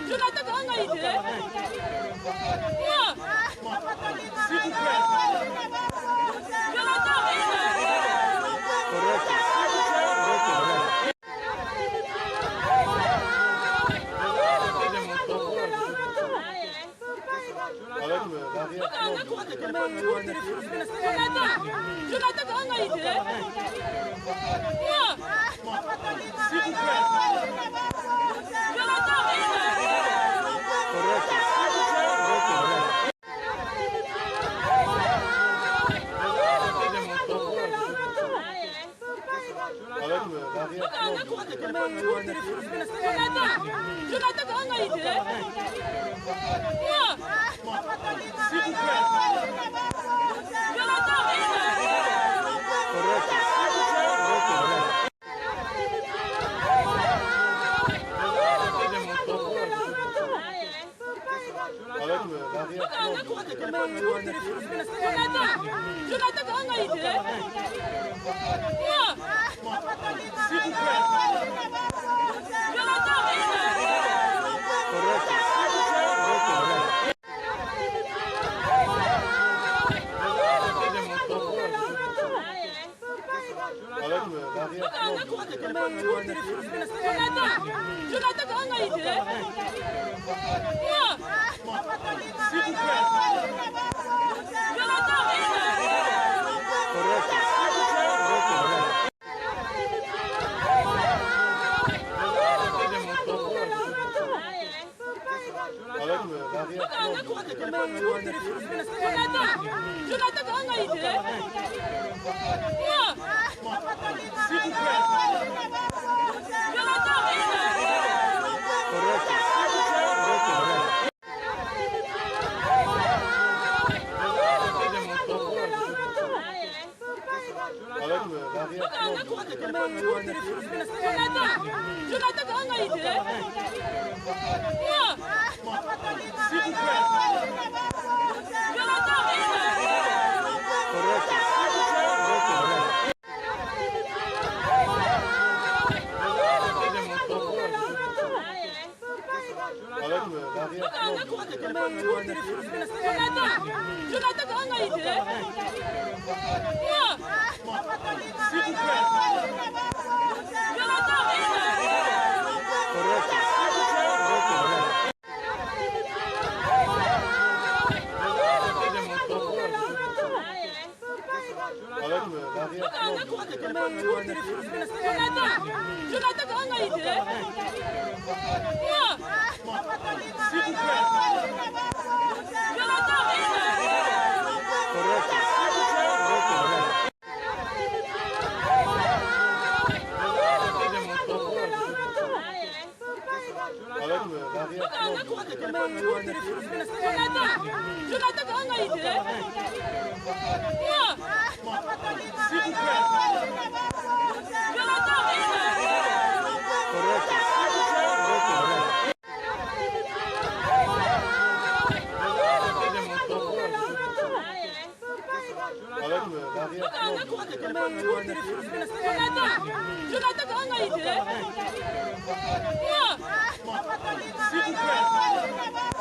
Jonathan, comment il était? S'il vous plaît. Jonathan, correct. Jonathan, comment il était? S'il vous plaît. Jonathan, correct. Jonathan, comment il était? S'il vous plaît. Jonathan, correct. Jonathan, comment il était? S'il vous plaît. Jonathan, correct. Jonathan, comment il était? S'il vous plaît. Jonathan, correct. Jonathan, comment il était? S'il vous plaît. Jonathan, correct. Jonathan, comment il était? S'il vous plaît. Jonathan, correct. Jonathan, comment il était? S'il vous plaît. Jonathan, correct. Jonathan, comment il était? S'il vous plaît. Jonathan, correct. Jonathan, comment il était? S'il vous plaît. Jonathan, correct. Jonathan, comment il était? S'il vous plaît.